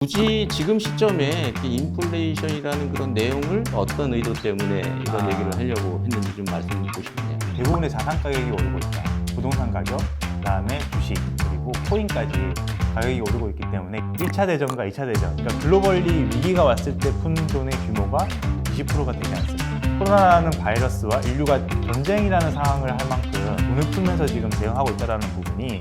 굳이 지금 시점에 이렇게 인플레이션이라는 그런 내용을 어떤 의도 때문에 이런 얘기를 하려고 했는지 좀 말씀 듣고 싶네요. 대부분의 자산 가격이 오르고 있다. 부동산 가격, 그다음에 주식, 그리고 코인까지 가격이 오르고 있기 때문에 1차 대전과 2차 대전, 그러니까 글로벌리 위기가 왔을 때 푼 돈의 규모가 20%가 되지 않습니다. 코로나라는 바이러스와 인류가 전쟁이라는 상황을 할 만큼 돈을 풀면서 지금 대응하고 있다는 부분이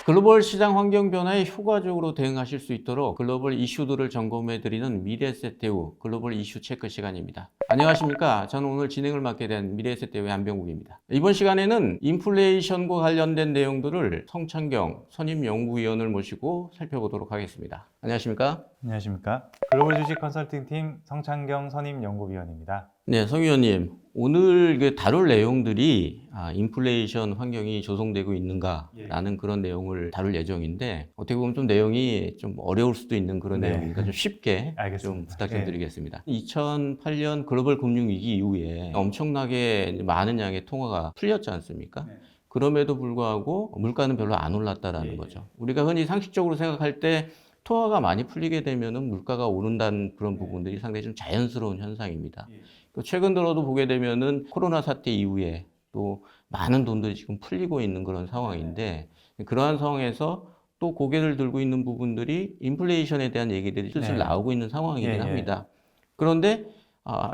글로벌 시장 환경 변화에 효과적으로 대응하실 수 있도록 글로벌 이슈들을 점검해드리는 미래에셋대우 글로벌 이슈 체크 시간입니다. 안녕하십니까? 저는 오늘 진행을 맡게 된 미래에셋대우의 안병국입니다. 이번 시간에는 인플레이션과 관련된 내용들을 성창경 선임연구위원을 모시고 살펴보도록 하겠습니다. 안녕하십니까? 안녕하십니까? 글로벌 주식 컨설팅팀 성창경 선임연구위원입니다. 네, 성 위원님. 오늘 다룰 내용들이 인플레이션 환경이 조성되고 있는가라는 그런 내용을 다룰 예정인데 어떻게 보면 좀 내용이 좀 어려울 수도 있는 그런 네. 내용이니까 좀 쉽게 알겠습니다. 좀 부탁 좀 드리겠습니다. 2008년 글로벌 금융위기 이후에 엄청나게 많은 양의 통화가 풀렸지 않습니까? 그럼에도 불구하고 물가는 별로 안 올랐다라는 거죠. 우리가 흔히 상식적으로 생각할 때 통화가 많이 풀리게 되면은 물가가 오른다는 그런 부분들이 상당히 좀 자연스러운 현상입니다. 또 최근 들어도 보게 되면은 코로나 사태 이후에 또 많은 돈들이 지금 풀리고 있는 그런 상황인데 그러한 상황에서 또 고개를 들고 있는 부분들이 인플레이션에 대한 얘기들이 슬슬 나오고 있는 상황이긴 합니다. 그런데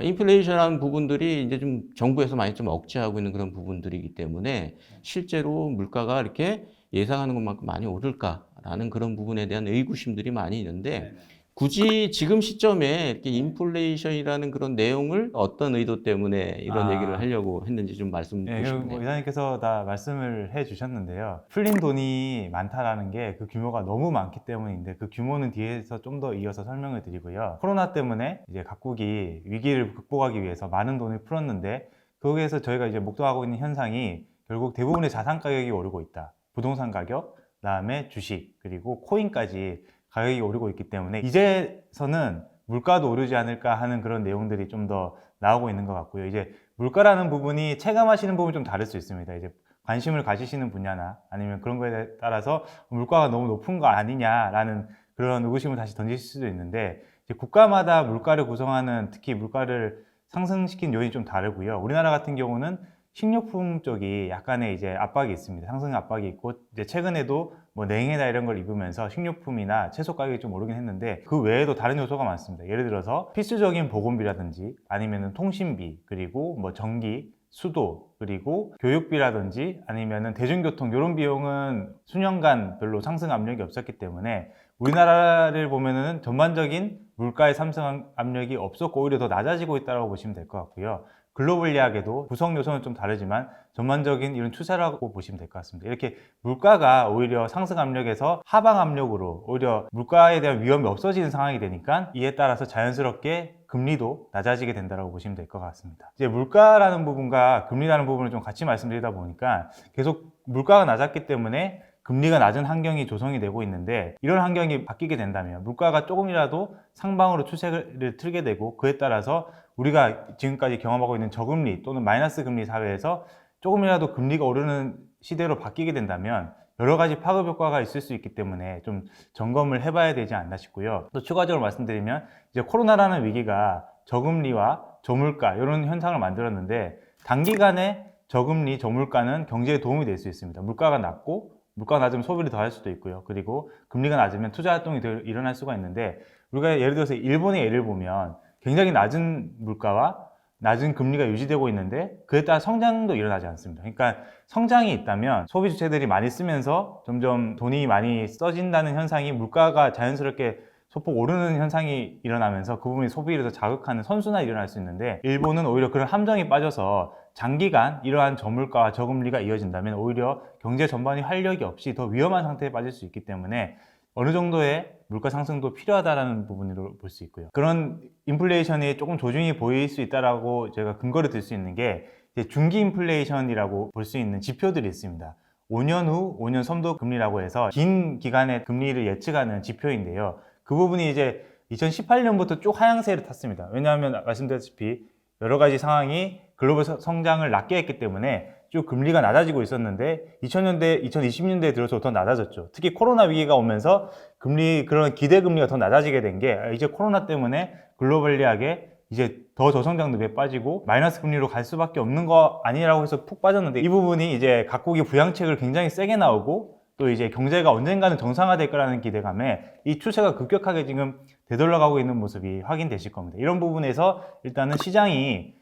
인플레이션이라는 부분들이 이제 좀 정부에서 많이 좀 억제하고 있는 그런 부분들이기 때문에 실제로 물가가 이렇게 예상하는 것만큼 많이 오를까라는 그런 부분에 대한 의구심들이 많이 있는데 굳이 지금 시점에 이렇게 인플레이션이라는 그런 내용을 어떤 의도 때문에 이런 얘기를 하려고 했는지 좀 말씀 드리고 싶네요. 이사님께서 다 말씀을 해주셨는데요. 풀린 돈이 많다라는 게 그 규모가 너무 많기 때문인데 그 규모는 뒤에서 좀 더 이어서 설명을 드리고요. 코로나 때문에 이제 각국이 위기를 극복하기 위해서 많은 돈을 풀었는데 거기에서 저희가 이제 목도하고 있는 현상이 결국 대부분의 자산 가격이 오르고 있다. 부동산 가격, 그다음에 주식, 그리고 코인까지 가격이 오르고 있기 때문에 이제서는 물가도 오르지 않을까 하는 그런 내용들이 좀 더 나오고 있는 것 같고요. 이제 물가라는 부분이 체감하시는 부분이 좀 다를 수 있습니다. 이제 관심을 가지시는 분야나 아니면 그런 거에 따라서 물가가 너무 높은 거 아니냐라는 그런 의구심을 다시 던지실 수도 있는데 이제 국가마다 물가를 구성하는 특히 물가를 상승시킨 요인이 좀 다르고요. 우리나라 같은 경우는 식료품 쪽이 약간의 이제 압박이 있습니다. 상승 압박이 있고 이제 최근에도 뭐 냉해나 이런 걸 입으면서 식료품이나 채소 가격이 좀 오르긴 했는데 그 외에도 다른 요소가 많습니다. 예를 들어서 필수적인 보건비라든지 아니면은 통신비 그리고 뭐 전기, 수도 그리고 교육비라든지 아니면은 대중교통 이런 비용은 수년간 별로 상승 압력이 없었기 때문에 우리나라를 보면은 전반적인 물가의 상승 압력이 없었고 오히려 더 낮아지고 있다고 보시면 될 것 같고요. 글로벌리하게도 구성 요소는 좀 다르지만 전반적인 이런 추세라고 보시면 될 것 같습니다. 이렇게 물가가 오히려 상승 압력에서 하방 압력으로 오히려 물가에 대한 위험이 없어지는 상황이 되니까 이에 따라서 자연스럽게 금리도 낮아지게 된다고 보시면 될 것 같습니다. 이제 물가라는 부분과 금리라는 부분을 좀 같이 말씀드리다 보니까 계속 물가가 낮았기 때문에 금리가 낮은 환경이 조성이 되고 있는데 이런 환경이 바뀌게 된다면 물가가 조금이라도 상방으로 추세를 틀게 되고 그에 따라서 우리가 지금까지 경험하고 있는 저금리 또는 마이너스 금리 사회에서 조금이라도 금리가 오르는 시대로 바뀌게 된다면 여러 가지 파급 효과가 있을 수 있기 때문에 좀 점검을 해봐야 되지 않나 싶고요. 또 추가적으로 말씀드리면 이제 코로나라는 위기가 저금리와 저물가 이런 현상을 만들었는데 단기간에 저금리, 저물가는 경제에 도움이 될 수 있습니다. 물가가 낮고 물가가 낮으면 소비를 더 할 수도 있고요. 그리고 금리가 낮으면 투자 활동이 더 일어날 수가 있는데 우리가 예를 들어서 일본의 예를 보면 굉장히 낮은 물가와 낮은 금리가 유지되고 있는데 그에 따라 성장도 일어나지 않습니다. 그러니까 성장이 있다면 소비 주체들이 많이 쓰면서 점점 돈이 많이 써진다는 현상이 물가가 자연스럽게 소폭 오르는 현상이 일어나면서 그 부분이 소비를 더 자극하는 선순환이 일어날 수 있는데 일본은 오히려 그런 함정에 빠져서 장기간 이러한 저물가와 저금리가 이어진다면 오히려 경제 전반이 활력이 없이 더 위험한 상태에 빠질 수 있기 때문에 어느 정도의 물가 상승도 필요하다는 부분으로 볼 수 있고요. 그런 인플레이션이 조금 조짐이 보일 수 있다라고 제가 근거를 들 수 있는 게 중기 인플레이션이라고 볼 수 있는 지표들이 있습니다. 5년 후 5년 선도 금리라고 해서 긴 기간의 금리를 예측하는 지표인데요. 그 부분이 이제 2018년부터 쭉 하향세를 탔습니다. 왜냐하면 말씀드렸다시피 여러 가지 상황이 글로벌 성장을 낮게 했기 때문에 쭉 금리가 낮아지고 있었는데 2000년대, 2020년대에 들어서 더 낮아졌죠. 특히 코로나 위기가 오면서 그런 기대 금리가 더 낮아지게 된 게 이제 코로나 때문에 글로벌리하게 이제 더 저성장 늪에 빠지고 마이너스 금리로 갈 수밖에 없는 거 아니라고 해서 푹 빠졌는데, 이 부분이 이제 각국이 부양책을 굉장히 세게 나오고 또 이제 경제가 언젠가는 정상화될 거라는 기대감에 이 추세가 급격하게 지금 되돌아가고 있는 모습이 확인되실 겁니다. 이런 부분에서 일단은 시장이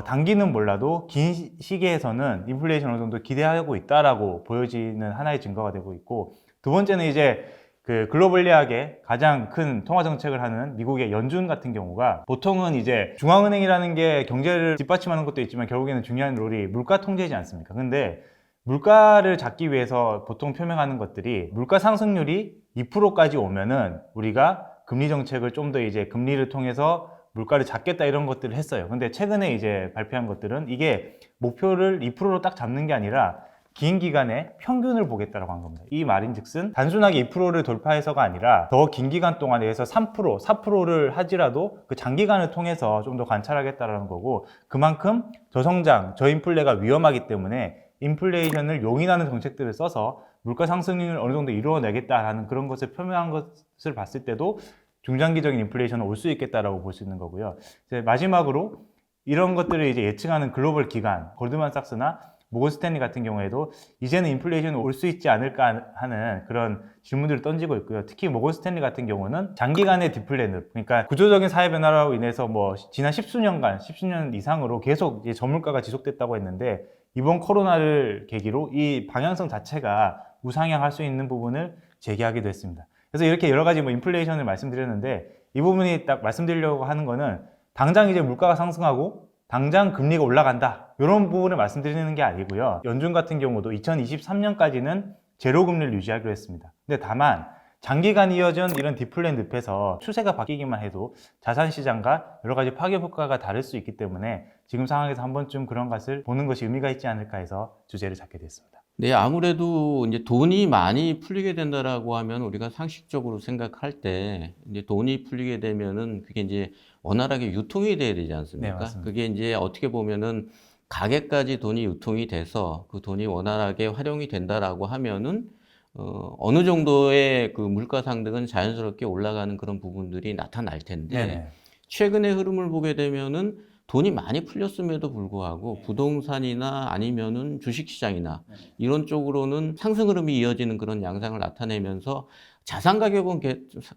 단기는 몰라도 긴 시기에서는 인플레이션 어느 정도 기대하고 있다라고 보여지는 하나의 증거가 되고 있고, 두 번째는 이제 그 글로벌리하게 가장 큰 통화 정책을 하는 미국의 연준 같은 경우가, 보통은 이제 중앙은행이라는 게 경제를 뒷받침하는 것도 있지만 결국에는 중요한 롤이 물가 통제이지 않습니까? 근데 물가를 잡기 위해서 보통 표명하는 것들이 물가 상승률이 2%까지 오면은 우리가 금리 정책을 좀 더 이제 금리를 통해서 물가를 잡겠다 이런 것들을 했어요. 근데 최근에 이제 발표한 것들은 이게 목표를 2%로 딱 잡는 게 아니라 긴 기간의 평균을 보겠다라고 한 겁니다. 이 말인즉슨 단순하게 2%를 돌파해서가 아니라 더 긴 기간 동안에서 3%, 4%를 하지라도 그 장기간을 통해서 좀 더 관찰하겠다라는 거고, 그만큼 저성장, 저인플레가 위험하기 때문에 인플레이션을 용인하는 정책들을 써서 물가 상승률을 어느 정도 이루어내겠다라는 그런 것을 표명한 것을 봤을 때도 중장기적인 인플레이션은 올 수 있겠다라고 볼 수 있는 거고요. 이제 마지막으로 이런 것들을 이제 예측하는 글로벌 기관, 골드만삭스나 모건 스탠리 같은 경우에도 이제는 인플레이션이 올 수 있지 않을까 하는 그런 질문들을 던지고 있고요. 특히 모건 스탠리 같은 경우는 장기간의 디플레, 그러니까 구조적인 사회 변화로 인해서 뭐 지난 10수년 이상으로 계속 이제 저물가가 지속됐다고 했는데, 이번 코로나를 계기로 이 방향성 자체가 우상향할 수 있는 부분을 제기하기도 했습니다. 그래서 이렇게 여러 가지 뭐 인플레이션을 말씀드렸는데, 이 부분이 딱 말씀드리려고 하는 거는 당장 이제 물가가 상승하고 당장 금리가 올라간다, 이런 부분을 말씀드리는 게 아니고요. 연준 같은 경우도 2023년까지는 제로 금리를 유지하기로 했습니다. 근데 다만 장기간 이어진 이런 디플레 늪에서 추세가 바뀌기만 해도 자산 시장과 여러 가지 파괴 효과가 다를 수 있기 때문에 지금 상황에서 한 번쯤 그런 것을 보는 것이 의미가 있지 않을까 해서 주제를 잡게 됐습니다. 네, 아무래도 이제 돈이 많이 풀리게 된다라고 하면 우리가 상식적으로 생각할 때 이제 돈이 풀리게 되면은 그게 이제 원활하게 유통이 돼야 되지 네, 않습니까? 맞습니다. 그게 이제 어떻게 보면은 가게까지 돈이 유통이 돼서 그 돈이 원활하게 활용이 된다라고 하면은 어느 정도의 그 물가 상승은 자연스럽게 올라가는 그런 부분들이 나타날 텐데, 네네. 최근의 흐름을 보게 되면은 돈이 많이 풀렸음에도 불구하고 부동산이나 아니면은 주식시장이나 이런 쪽으로는 상승 흐름이 이어지는 그런 양상을 나타내면서 자산 가격은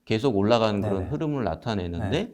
계속 올라가는 그런 네네. 흐름을 나타내는데,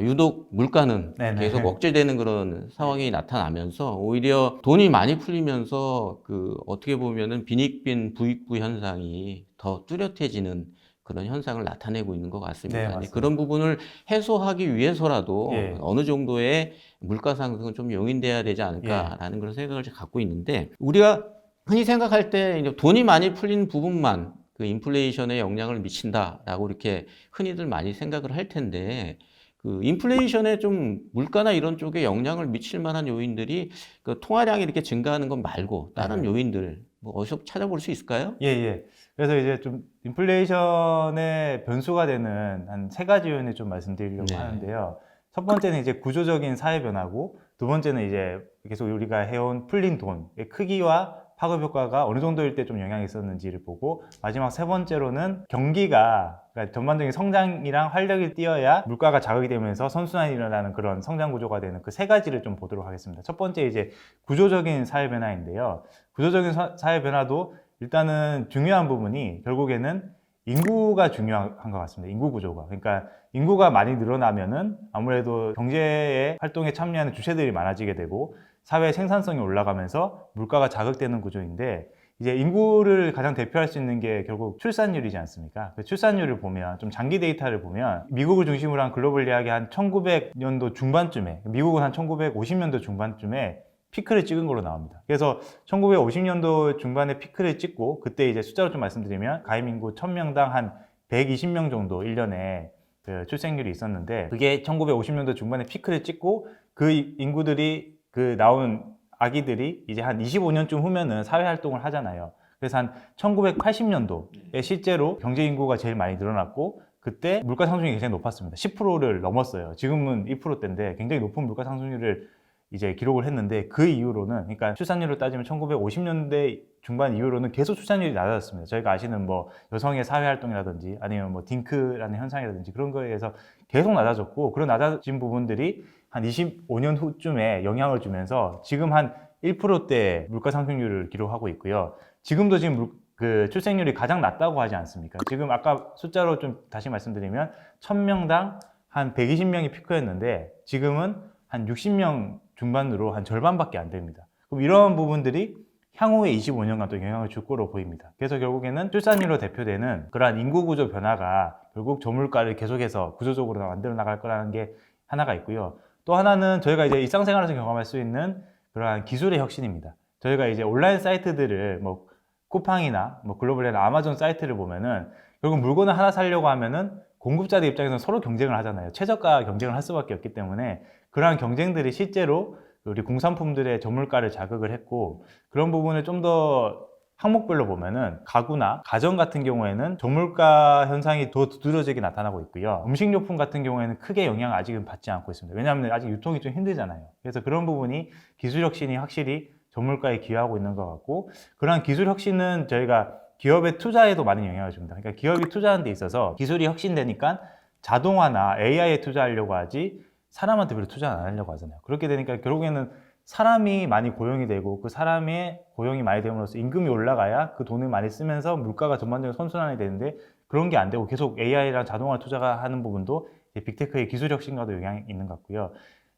유독 물가는 네네. 계속 억제되는 그런 상황이 나타나면서 오히려 돈이 많이 풀리면서 그 어떻게 보면은 빈익빈 부익부 현상이 더 뚜렷해지는 그런 현상을 나타내고 있는 것 네, 같습니다. 맞습니다. 그런 부분을 해소하기 위해서라도 예. 어느 정도의 물가 상승은 좀 용인돼야 되지 않을까라는 그런 생각을 갖고 있는데, 우리가 흔히 생각할 때 이제 돈이 많이 풀린 부분만 그 인플레이션에 영향을 미친다라고 이렇게 흔히들 많이 생각을 할 텐데, 그 인플레이션에 좀 물가나 이런 쪽에 영향을 미칠 만한 요인들이 그 통화량이 이렇게 증가하는 것 말고 다른 네. 요인들 뭐 어디서 찾아볼 수 있을까요? 예. 그래서 이제 좀 인플레이션의 변수가 되는 한 세 가지 요인을 좀 말씀드리려고 네. 하는데요. 첫 번째는 이제 구조적인 사회 변화고, 두 번째는 이제 계속 우리가 해온 풀린 돈의 크기와 파급 효과가 어느 정도일 때 좀 영향이 있었는지를 보고, 마지막 세 번째로는 경기가, 그러니까 전반적인 성장이랑 활력이 뛰어야 물가가 자극이 되면서 선순환이 일어나는 그런 성장 구조가 되는 그 세 가지를 좀 보도록 하겠습니다. 첫 번째 이제 구조적인 사회 변화인데요. 구조적인 사회 변화도 일단은 중요한 부분이 결국에는 인구가 중요한 것 같습니다. 인구 구조가. 그러니까 인구가 많이 늘어나면은 아무래도 경제의 활동에 참여하는 주체들이 많아지게 되고 사회 생산성이 올라가면서 물가가 자극되는 구조인데, 이제 인구를 가장 대표할 수 있는 게 결국 출산율이지 않습니까? 그 출산율을 보면, 좀 장기 데이터를 보면 미국을 중심으로 한 글로벌리하게 한 1900년도 중반쯤에, 미국은 한 1950년도 중반쯤에 피크를 찍은 걸로 나옵니다. 그래서 1950년도 중반에 피크를 찍고, 그때 이제 숫자로 좀 말씀드리면 가임인구 1000명당 한 120명 정도 1년에 그 출생률이 있었는데, 그게 1950년도 중반에 피크를 찍고 그 인구들이 그 나온 아기들이 이제 한 25년쯤 후면은 사회활동을 하잖아요. 그래서 한 1980년도에 실제로 경제 인구가 제일 많이 늘어났고, 그때 물가 상승률이 굉장히 높았습니다. 10%를 넘었어요. 지금은 2%대인데 굉장히 높은 물가 상승률을 이제 기록을 했는데 그 이후로는 그러니까 출산율을 따지면 1950년대 중반 이후로는 계속 출산율이 낮아졌습니다. 저희가 아시는 뭐 여성의 사회활동이라든지 아니면 뭐 딩크라는 현상이라든지 그런 거에 의해서 계속 낮아졌고 그런 낮아진 부분들이 한 25년 후쯤에 영향을 주면서 지금 한 1%대 물가 상승률을 기록하고 있고요. 지금도 지금 그 출생률이 가장 낮다고 하지 않습니까? 지금 아까 숫자로 좀 다시 말씀드리면 1000명당 한 120명이 피크였는데 지금은 한 60명 중반으로 한 절반밖에 안 됩니다. 그럼 이러한 부분들이 향후에 25년간 또 영향을 줄 거로 보입니다. 그래서 결국에는 출산율로 대표되는 그러한 인구 구조 변화가 결국 저물가를 계속해서 구조적으로 만들어 나갈 거라는 게 하나가 있고요. 또 하나는 저희가 이제 일상생활에서 경험할 수 있는 그러한 기술의 혁신입니다. 저희가 이제 온라인 사이트들을 뭐 쿠팡이나 뭐 글로벌이나 아마존 사이트를 보면은 결국 물건을 하나 사려고 하면은 공급자들 입장에서는 서로 경쟁을 하잖아요. 최저가 경쟁을 할 수밖에 없기 때문에 그러한 경쟁들이 실제로 우리 공산품들의 저물가를 자극을 했고 그런 부분을 좀 더 항목별로 보면은 가구나 가전 같은 경우에는 저물가 현상이 더 두드러지게 나타나고 있고요. 음식료품 같은 경우에는 크게 영향을 아직은 받지 않고 있습니다. 왜냐하면 아직 유통이 좀 힘들잖아요. 그래서 그런 부분이 기술 혁신이 확실히 저물가에 기여하고 있는 것 같고 그러한 기술 혁신은 저희가 기업의 투자에도 많은 영향을 줍니다. 그러니까 기업이 투자하는 데 있어서 기술이 혁신되니까 자동화나 AI에 투자하려고 하지 사람한테 별로 투자 안 하려고 하잖아요. 그렇게 되니까 결국에는 사람이 많이 고용이 되고 그 사람의 고용이 많이 됨으로써 임금이 올라가야 그 돈을 많이 쓰면서 물가가 전반적으로 선순환이 되는데 그런 게 안 되고 계속 AI랑 자동화 투자하는 부분도 빅테크의 기술 혁신과도 영향이 있는 것 같고요.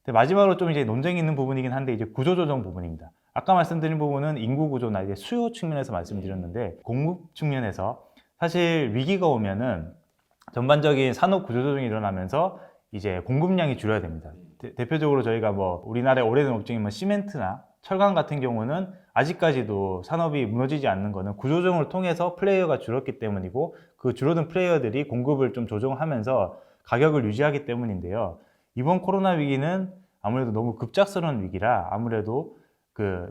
마지막으로 좀 이제 논쟁이 있는 부분이긴 한데 이제 구조조정 부분입니다. 아까 말씀드린 부분은 인구 구조나 이제 수요 측면에서 말씀드렸는데 공급 측면에서 사실 위기가 오면은 전반적인 산업 구조조정이 일어나면서 이제 공급량이 줄어야 됩니다. 대표적으로 저희가 뭐 우리나라의 오래된 업종인 뭐 시멘트나 철강 같은 경우는 아직까지도 산업이 무너지지 않는 거는 구조조정을 통해서 플레이어가 줄었기 때문이고 그 줄어든 플레이어들이 공급을 좀 조정하면서 가격을 유지하기 때문인데요. 이번 코로나 위기는 아무래도 너무 급작스러운 위기라 아무래도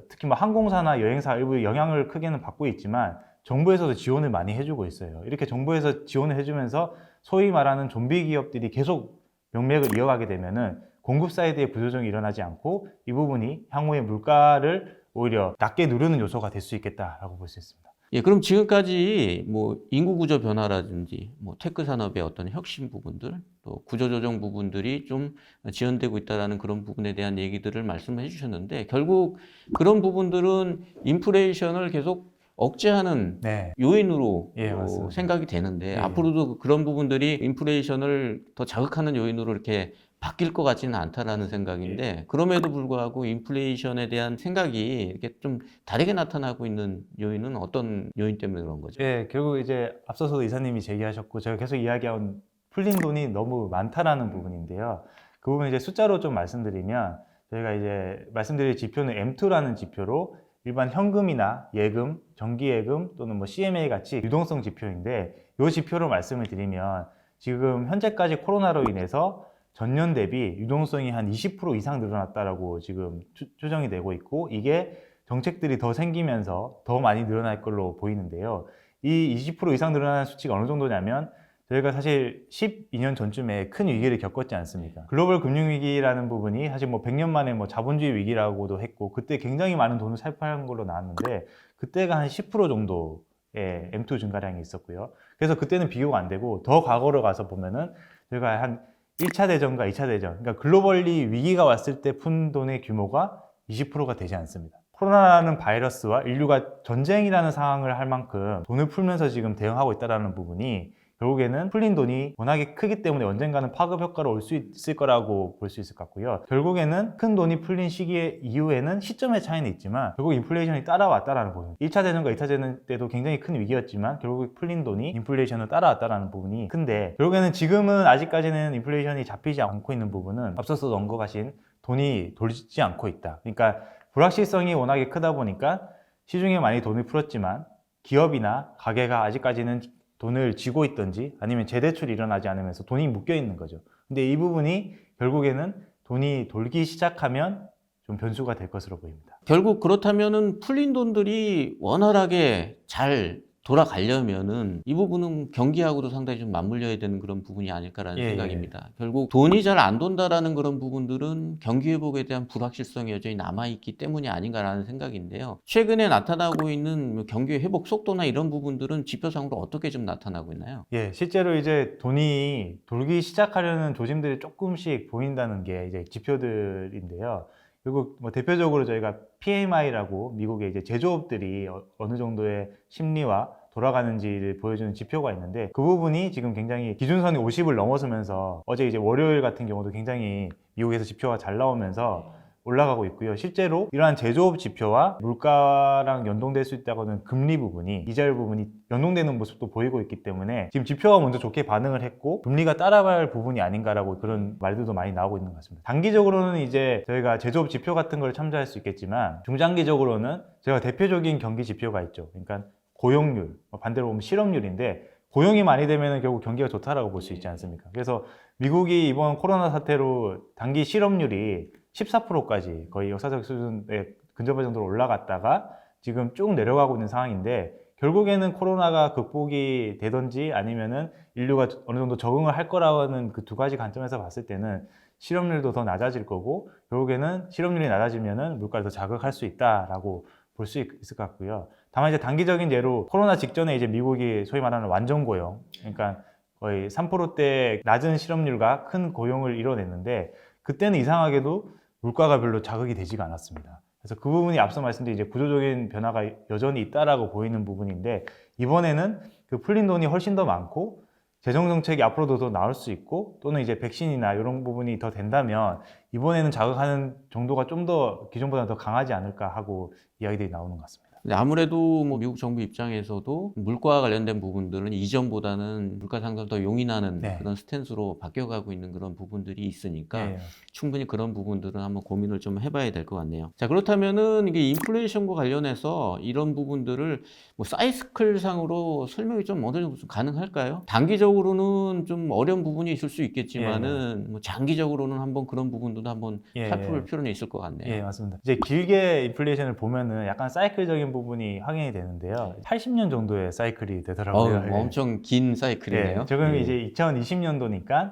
특히 뭐 항공사나 여행사 일부 영향을 크게는 받고 있지만 정부에서도 지원을 많이 해주고 있어요. 이렇게 정부에서 지원을 해주면서 소위 말하는 좀비 기업들이 계속 명맥을 이어가게 되면은 공급 사이드의 부조정이 일어나지 않고 이 부분이 향후에 물가를 오히려 낮게 누르는 요소가 될 수 있겠다라고 볼 수 있습니다. 예, 그럼 지금까지 뭐 인구 구조 변화라든지 뭐 테크 산업의 어떤 혁신 부분들 또 구조 조정 부분들이 좀 지연되고 있다라는 그런 부분에 대한 얘기들을 말씀해 주셨는데 결국 그런 부분들은 인플레이션을 계속 억제하는 네. 요인으로 예, 맞습니다. 생각이 되는데 예. 앞으로도 그런 부분들이 인플레이션을 더 자극하는 요인으로 이렇게 바뀔 것 같지는 않다라는 생각인데 그럼에도 불구하고 인플레이션에 대한 생각이 이렇게 좀 다르게 나타나고 있는 요인은 어떤 요인 때문에 그런 거죠? 예, 결국 이제 앞서서도 이사님이 제기하셨고 제가 계속 이야기한 풀린 돈이 너무 많다라는 부분인데요. 그 부분 이제 숫자로 좀 말씀드리면 저희가 이제 말씀드릴 지표는 M2라는 지표로 일반 현금이나 예금, 정기예금 또는 뭐 CMA 같이 유동성 지표인데 이 지표로 말씀을 드리면 지금 현재까지 코로나로 인해서 전년 대비 유동성이 한 20% 이상 늘어났다라고 지금 추정이 되고 있고 이게 정책들이 더 생기면서 더 많이 늘어날 걸로 보이는데요. 이 20% 이상 늘어나는 수치가 어느 정도냐면 저희가 사실 12년 전쯤에 큰 위기를 겪었지 않습니까? 글로벌 금융위기라는 부분이 사실 뭐 100년 만에 뭐 자본주의 위기라고도 했고 그때 굉장히 많은 돈을 살포한 걸로 나왔는데 그때가 한 10% 정도의 M2 증가량이 있었고요. 그래서 그때는 비교가 안 되고 더 과거로 가서 보면은 저희가 한 1차 대전과 2차 대전, 그러니까 글로벌리 위기가 왔을 때 푼 돈의 규모가 20%가 되지 않습니다. 코로나라는 바이러스와 인류가 전쟁이라는 상황을 할 만큼 돈을 풀면서 지금 대응하고 있다는 부분이 결국에는 풀린 돈이 워낙에 크기 때문에 언젠가는 파급 효과로 올 수 있을 거라고 볼 수 있을 것 같고요. 결국에는 큰 돈이 풀린 시기에 이후에는 시점의 차이는 있지만 결국 인플레이션이 따라왔다는 부분. 1차 대전과 2차 대전 때도 굉장히 큰 위기였지만 결국 풀린 돈이 인플레이션을 따라왔다는 부분이 큰데 결국에는 지금은 아직까지는 인플레이션이 잡히지 않고 있는 부분은 앞서서 언급하신 돈이 돌지 않고 있다. 그러니까 불확실성이 워낙에 크다 보니까 시중에 많이 돈을 풀었지만 기업이나 가게가 아직까지는 돈을 쥐고 있든지 아니면 재대출이 일어나지 않으면서 돈이 묶여 있는 거죠. 근데 이 부분이 결국에는 돈이 돌기 시작하면 좀 변수가 될 것으로 보입니다. 결국 그렇다면은 풀린 돈들이 원활하게 잘 돌아가려면은 이 부분은 경기하고도 상당히 좀 맞물려야 되는 그런 부분이 아닐까라는 예, 생각입니다. 결국 돈이 잘 안 돈다라는 그런 부분들은 경기 회복에 대한 불확실성이 여전히 남아있기 때문이 아닌가라는 생각인데요. 최근에 나타나고 있는 경기 회복 속도나 이런 부분들은 지표상으로 어떻게 좀 나타나고 있나요? 예, 실제로 이제 돈이 돌기 시작하려는 조짐들이 조금씩 보인다는 게 이제 지표들인데요. 그리고 뭐 대표적으로 저희가 PMI라고 미국의 이제 제조업들이 어느 정도의 심리와 돌아가는지를 보여주는 지표가 있는데 그 부분이 지금 굉장히 기준선이 50을 넘어서면서 어제 이제 월요일 같은 경우도 굉장히 미국에서 지표가 잘 나오면서 올라가고 있고요. 실제로 이러한 제조업 지표와 물가랑 연동될 수 있다고는 금리 부분이, 이자율 부분이 연동되는 모습도 보이고 있기 때문에 지금 지표가 먼저 좋게 반응을 했고 금리가 따라갈 부분이 아닌가라고 그런 말들도 많이 나오고 있는 것 같습니다. 단기적으로는 이제 저희가 제조업 지표 같은 걸 참조할 수 있겠지만 중장기적으로는 저희가 대표적인 경기 지표가 있죠. 그러니까 고용률, 반대로 보면 실업률인데 고용이 많이 되면 결국 경기가 좋다라고 볼 수 있지 않습니까? 그래서 미국이 이번 코로나 사태로 단기 실업률이 14%까지 거의 역사적 수준에 근접할 정도로 올라갔다가 지금 쭉 내려가고 있는 상황인데 결국에는 코로나가 극복이 되든지 아니면은 인류가 어느 정도 적응을 할 거라는 그 두 가지 관점에서 봤을 때는 실업률도 더 낮아질 거고 결국에는 실업률이 낮아지면은 물가를 더 자극할 수 있다라고 볼 수 있을 것 같고요. 다만 이제 단기적인 예로 코로나 직전에 이제 미국이 소위 말하는 완전 고용, 그러니까 거의 3%대 낮은 실업률과 큰 고용을 이뤄냈는데 그때는 이상하게도 물가가 별로 자극이 되지가 않았습니다. 그래서 그 부분이 앞서 말씀드린 이제 구조적인 변화가 여전히 있다라고 보이는 부분인데 이번에는 그 풀린 돈이 훨씬 더 많고 재정 정책이 앞으로도 더 나올 수 있고 또는 이제 백신이나 이런 부분이 더 된다면 이번에는 자극하는 정도가 좀 더 기존보다 더 강하지 않을까 하고 이야기들이 나오는 것 같습니다. 근데 아무래도 뭐 미국 정부 입장에서도 물가와 관련된 부분들은 이전보다는 물가 상승을 더 용인하는 네. 그런 스탠스로 바뀌어가고 있는 그런 부분들이 있으니까 예. 충분히 그런 부분들은 한번 고민을 좀 해봐야 될 것 같네요. 자, 그렇다면은 이게 인플레이션과 관련해서 이런 부분들을 뭐 사이클 상으로 설명이 좀 어느 정도 좀 가능할까요? 단기적으로는 좀 어려운 부분이 있을 수 있겠지만은 뭐 장기적으로는 한번 그런 부분도 한번 예. 살펴볼 필요는 있을 것 같네요. 예, 맞습니다. 이제 길게 인플레이션을 보면은 약간 사이클적인 부분이 확인이 되는데요. 80년 정도의 사이클이 되더라고요. 예. 엄청 긴 사이클이네요. 예, 지금 예. 이제 2020년도니까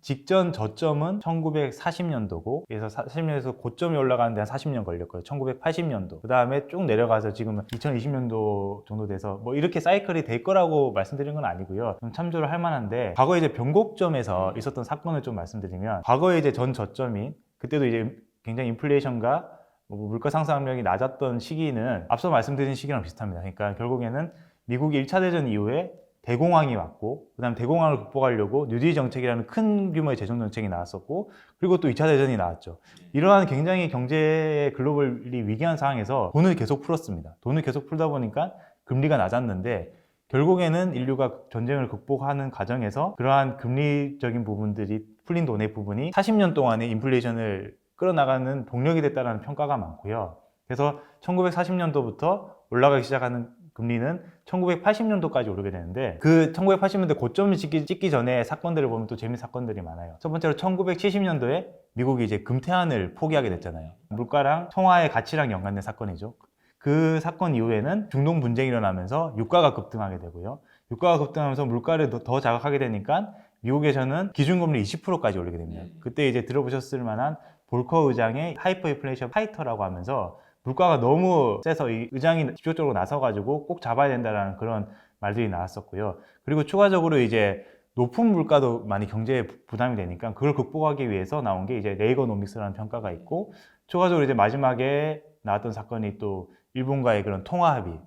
직전 저점은 1940년도고 그래서 40년에서 고점이 올라가는데 한 40년 걸렸고요. 1980년도. 그 다음에 쭉 내려가서 지금은 2020년도 정도 돼서 뭐 이렇게 사이클이 될 거라고 말씀드린 건 아니고요. 좀 참조를 할 만한데 과거에 이제 변곡점에서 있었던 사건을 좀 말씀드리면 과거에 이제 전 저점인 그때도 이제 굉장히 인플레이션과 뭐 물가 상승 압력이 낮았던 시기는 앞서 말씀드린 시기랑 비슷합니다. 그러니까 결국에는 미국이 1차 대전 이후에 대공황이 왔고 그 다음 대공황을 극복하려고 뉴딜 정책이라는 큰 규모의 재정 정책이 나왔었고 그리고 또 2차 대전이 나왔죠. 이러한 굉장히 경제 글로벌이 위기한 상황에서 돈을 계속 풀었습니다. 돈을 계속 풀다 보니까 금리가 낮았는데 결국에는 인류가 전쟁을 극복하는 과정에서 그러한 금리적인 부분들이 풀린 돈의 부분이 40년 동안의 인플레이션을 끌어나가는 동력이 됐다는 평가가 많고요. 그래서 1940년도부터 올라가기 시작하는 금리는 1980년도까지 오르게 되는데 그 1980년대 고점을 찍기 전에 사건들을 보면 또 재미있는 사건들이 많아요. 첫 번째로 1970년도에 미국이 이제 금태환을 포기하게 됐잖아요. 물가랑 통화의 가치랑 연관된 사건이죠. 그 사건 이후에는 중동 분쟁이 일어나면서 유가가 급등하게 되고요. 유가가 급등하면서 물가를 더 자극하게 되니까 미국에서는 기준금리 20%까지 올리게 됩니다. 그때 이제 들어보셨을 만한 볼커 의장의 하이퍼 인플레이션 파이터라고 하면서 물가가 너무 세서 이 의장이 직접적으로 나서가지고 꼭 잡아야 된다는 그런 말들이 나왔었고요. 그리고 추가적으로 이제 높은 물가도 많이 경제에 부담이 되니까 그걸 극복하기 위해서 나온 게 이제 레이거노믹스라는 평가가 있고 추가적으로 이제 마지막에 나왔던 사건이 또 일본과의 그런 통화 합의,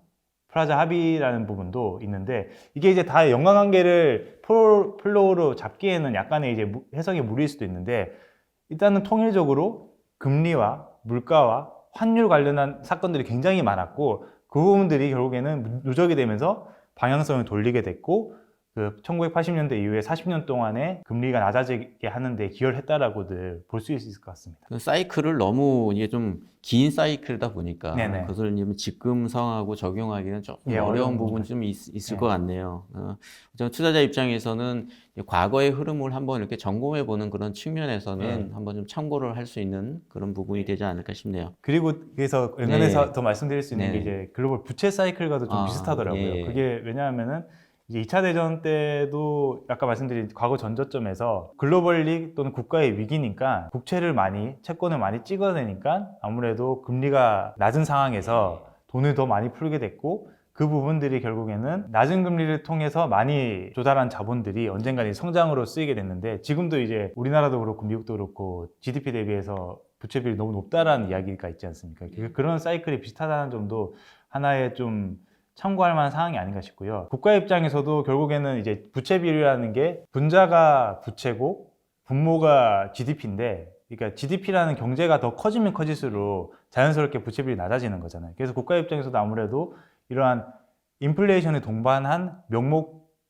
프라자 합의라는 부분도 있는데 이게 이제 다 연관관계를 플로우로 잡기에는 약간의 이제 해석이 무리일 수도 있는데 일단은 통일적으로 금리와 물가와 환율 관련한 사건들이 굉장히 많았고 그 부분들이 결국에는 누적이 되면서 방향성을 돌리게 됐고 그 1980년대 이후에 40년 동안에 금리가 낮아지게 하는데 기여를 했다라고들 볼 수 있을 것 같습니다. 그 사이클을 너무 이게 좀 긴 사이클이다 보니까 네네. 그것을 이제 집금성하고 적용하기는 조금 예, 어려운 어려운 부분이 부분. 좀 있을 네. 것 같네요. 저 투자자 입장에서는 과거의 흐름을 한번 이렇게 점검해 보는 그런 측면에서는 네. 한번 좀 참고를 할 수 있는 그런 부분이 되지 않을까 싶네요. 그리고 그래서 연관해서 네. 더 말씀드릴 수 있는 게 네. 이제 글로벌 부채 사이클과도 좀 비슷하더라고요. 예. 그게 왜냐하면은 이제 2차 대전 때도 아까 말씀드린 과거 전저점에서 글로벌리 또는 국가의 위기니까 국채를 많이 채권을 많이 찍어내니까 아무래도 금리가 낮은 상황에서 돈을 더 많이 풀게 됐고 그 부분들이 결국에는 낮은 금리를 통해서 많이 조달한 자본들이 언젠가 성장으로 쓰이게 됐는데 지금도 이제 우리나라도 그렇고 미국도 그렇고 GDP 대비해서 부채 비율이 너무 높다라는 이야기가 있지 않습니까? 그런 사이클이 비슷하다는 점도 하나의 좀 참고할 만한 사항이 아닌가 싶고요. 국가 입장에서도 결국에는 이제 부채 비율이라는 게 분자가 부채고 분모가 GDP인데 그러니까 GDP라는 경제가 더 커지면 커질수록 자연스럽게 부채 비율이 낮아지는 거잖아요. 그래서 국가 입장에서도 아무래도 이러한 인플레이션에 동반한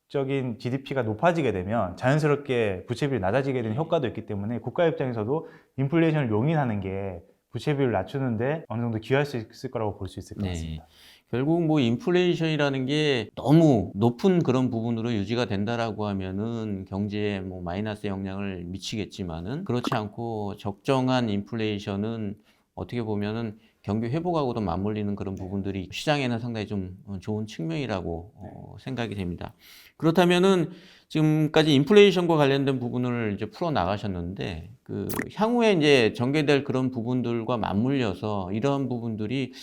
명목적인 GDP가 높아지게 되면 자연스럽게 부채 비율이 낮아지게 되는 효과도 있기 때문에 국가 입장에서도 인플레이션을 용인하는 게 부채 비율을 낮추는데 어느 정도 기여할 수 있을 거라고 볼 수 있을 것 네. 같습니다. 결국 뭐 인플레이션이라는 게 너무 높은 그런 부분으로 유지가 된다라고 하면은 경제에 뭐 마이너스 영향을 미치겠지만은 그렇지 않고 적정한 인플레이션은 어떻게 보면은 경기 회복하고도 맞물리는 그런 부분들이 시장에는 상당히 좀 좋은 측면이라고 생각이 됩니다. 그렇다면은 지금까지 인플레이션과 관련된 부분을 이제 풀어 나가셨는데 그 향후에 이제 전개될 그런 부분들과 맞물려서 이러한 부분들이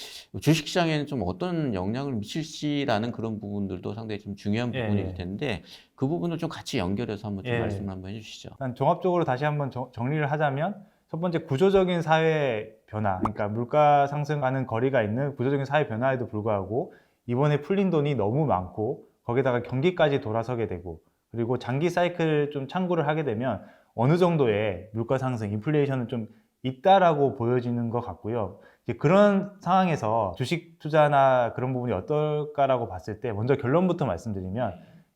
주식시장에는 좀 어떤 영향을 미칠지라는 그런 부분들도 상당히 좀 중요한 예, 부분일 예. 텐데 그 부분을 좀 같이 연결해서 한번 좀 예. 말씀을 한번 해주시죠. 일단 종합적으로 다시 한번 정리를 하자면 첫 번째 구조적인 사회 변화, 그러니까 물가 상승하는 거리가 있는 구조적인 사회 변화에도 불구하고 이번에 풀린 돈이 너무 많고 거기다가 경기까지 돌아서게 되고 그리고 장기 사이클 좀 참고를 하게 되면 어느 정도의 물가 상승, 인플레이션은 좀 있다라고 보여지는 것 같고요. 이제 그런 상황에서 주식 투자나 그런 부분이 어떨까라고 봤을 때 먼저 결론부터 말씀드리면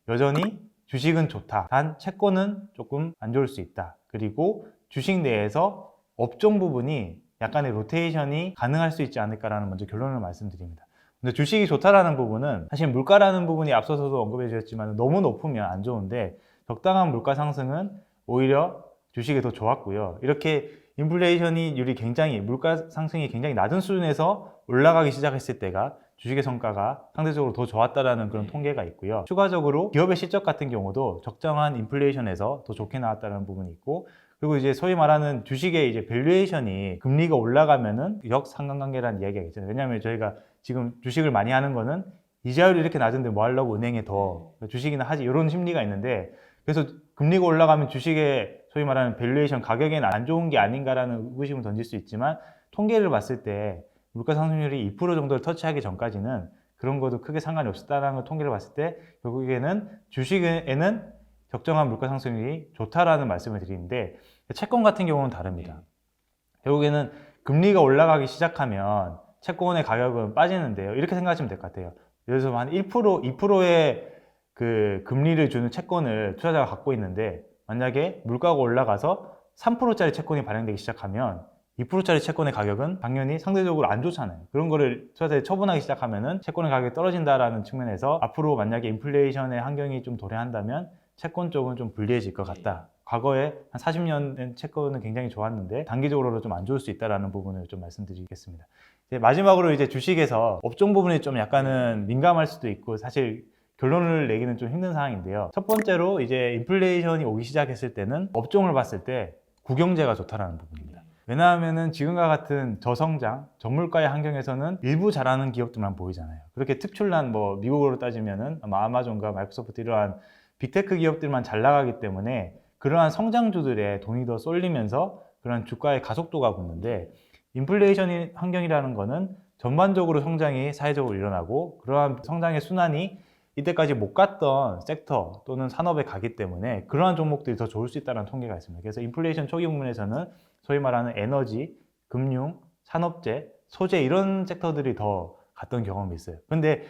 여전히 주식은 좋다. 단 채권은 조금 안 좋을 수 있다. 그리고 주식 내에서 업종 부분이 약간의 로테이션이 가능할 수 있지 않을까라는 먼저 결론을 말씀드립니다. 근데 주식이 좋다라는 부분은 사실 물가라는 부분이 앞서서도 언급해 주셨지만 너무 높으면 안 좋은데 적당한 물가 상승은 오히려 주식이 더 좋았고요. 이렇게 인플레이션이 굉장히 물가 상승이 굉장히 낮은 수준에서 올라가기 시작했을 때가 주식의 성과가 상대적으로 더 좋았다라는 그런 통계가 있고요. 추가적으로 기업의 실적 같은 경우도 적정한 인플레이션에서 더 좋게 나왔다는 부분이 있고 그리고 이제 소위 말하는 주식의 이제 밸류에이션이 금리가 올라가면은 역상관관계라는 이야기가 있잖아요. 왜냐하면 저희가 지금 주식을 많이 하는 거는 이자율이 이렇게 낮은데 뭐 하려고 은행에 더 주식이나 하지 이런 심리가 있는데 그래서 금리가 올라가면 주식의 소위 말하는 밸류에이션 가격에는 안 좋은 게 아닌가라는 의구심을 던질 수 있지만 통계를 봤을 때 물가 상승률이 2% 정도를 터치하기 전까지는 그런 것도 크게 상관이 없었다는 걸 통계를 봤을 때 결국에는 주식에는 적정한 물가 상승률이 좋다라는 말씀을 드리는데 채권 같은 경우는 다릅니다. 결국에는 금리가 올라가기 시작하면 채권의 가격은 빠지는데요. 이렇게 생각하시면 될 것 같아요. 예를 들어서 한 1%, 2%의 그 금리를 주는 채권을 투자자가 갖고 있는데 만약에 물가가 올라가서 3%짜리 채권이 발행되기 시작하면 2%짜리 채권의 가격은 당연히 상대적으로 안 좋잖아요. 그런 거를 투자자들이 처분하기 시작하면은 채권의 가격이 떨어진다라는 측면에서 앞으로 만약에 인플레이션의 환경이 좀 도래한다면 채권 쪽은 좀 불리해질 것 같다. 과거에 한 40년 된 채권은 굉장히 좋았는데 단기적으로는 좀 안 좋을 수 있다라는 부분을 좀 말씀드리겠습니다. 이제 마지막으로 이제 주식에서 업종 부분이 좀 약간은 민감할 수도 있고 사실 결론을 내기는 좀 힘든 상황인데요. 첫 번째로 이제 인플레이션이 오기 시작했을 때는 업종을 봤을 때 국영제가 좋다라는 부분입니다. 왜냐하면은 지금과 같은 저성장, 저물가의 환경에서는 일부 잘하는 기업들만 보이잖아요. 그렇게 특출난 뭐 미국으로 따지면은 아마 아마존과 마이크로소프트 이러한 빅테크 기업들만 잘 나가기 때문에 그러한 성장주들의 돈이 더 쏠리면서 그런 주가의 가속도가 붙는데 인플레이션 환경이라는 거는 전반적으로 성장이 사회적으로 일어나고 그러한 성장의 순환이 이때까지 못 갔던 섹터 또는 산업에 가기 때문에 그러한 종목들이 더 좋을 수 있다는 통계가 있습니다. 그래서 인플레이션 초기 부분에서는 소위 말하는 에너지, 금융, 산업재, 소재 이런 섹터들이 더 갔던 경험이 있어요. 근데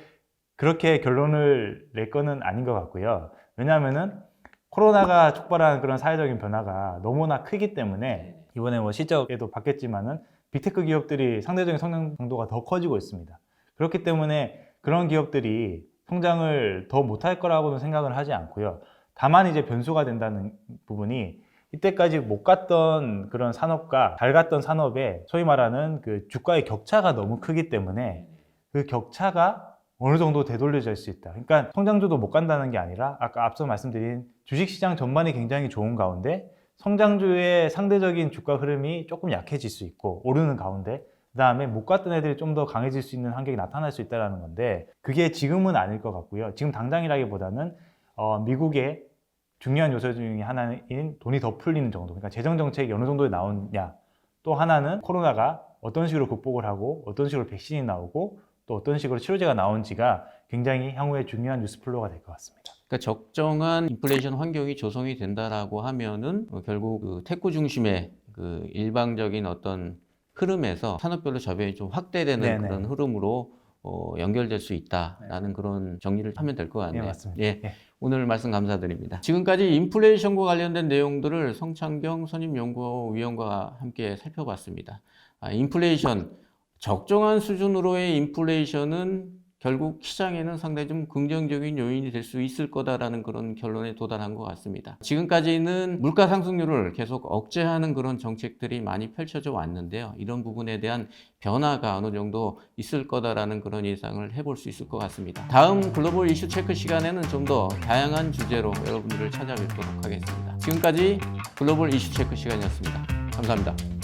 그렇게 결론을 낼 거는 아닌 것 같고요. 왜냐하면은 코로나가 촉발하는 그런 사회적인 변화가 너무나 크기 때문에 이번에 뭐 실적에도 봤겠지만은 빅테크 기업들이 상대적인 성장 강도가 더 커지고 있습니다. 그렇기 때문에 그런 기업들이 성장을 더 못할 거라고는 생각을 하지 않고요. 다만 이제 변수가 된다는 부분이 이때까지 못 갔던 그런 산업과 잘 갔던 산업의 소위 말하는 그 주가의 격차가 너무 크기 때문에 그 격차가 어느 정도 되돌려질 수 있다. 그러니까 성장주도 못 간다는 게 아니라 아까 앞서 말씀드린 주식시장 전반이 굉장히 좋은 가운데 성장주의 상대적인 주가 흐름이 조금 약해질 수 있고 오르는 가운데 그 다음에 못 갔던 애들이 좀 더 강해질 수 있는 환경이 나타날 수 있다는 건데 그게 지금은 아닐 것 같고요. 지금 당장이라기보다는 미국의 중요한 요소 중에 하나인 돈이 더 풀리는 정도, 그러니까 재정 정책이 어느 정도에 나오냐, 또 하나는 코로나가 어떤 식으로 극복을 하고 어떤 식으로 백신이 나오고 또 어떤 식으로 치료제가 나온지가 굉장히 향후에 중요한 뉴스 플로우가 될 것 같습니다. 그러니까 적정한 인플레이션 환경이 조성이 된다라고 하면은 결국 그 테크 중심의 그 일방적인 어떤 흐름에서 산업별로 저변이 좀 확대되는 네네. 그런 흐름으로 연결될 수 있다라는 그런 정리를 하면 될 것 같네요. 네, 맞습니다. 예. 예. 오늘 말씀 감사드립니다. 지금까지 인플레이션과 관련된 내용들을 성창경 선임연구위원과 함께 살펴봤습니다. 인플레이션, 적정한 수준으로의 인플레이션은 결국 시장에는 상당히 좀 긍정적인 요인이 될 수 있을 거다라는 그런 결론에 도달한 것 같습니다. 지금까지는 물가 상승률을 계속 억제하는 그런 정책들이 많이 펼쳐져 왔는데요. 이런 부분에 대한 변화가 어느 정도 있을 거다라는 그런 예상을 해볼 수 있을 것 같습니다. 다음 글로벌 이슈 체크 시간에는 좀 더 다양한 주제로 여러분들을 찾아뵙도록 하겠습니다. 지금까지 글로벌 이슈 체크 시간이었습니다. 감사합니다.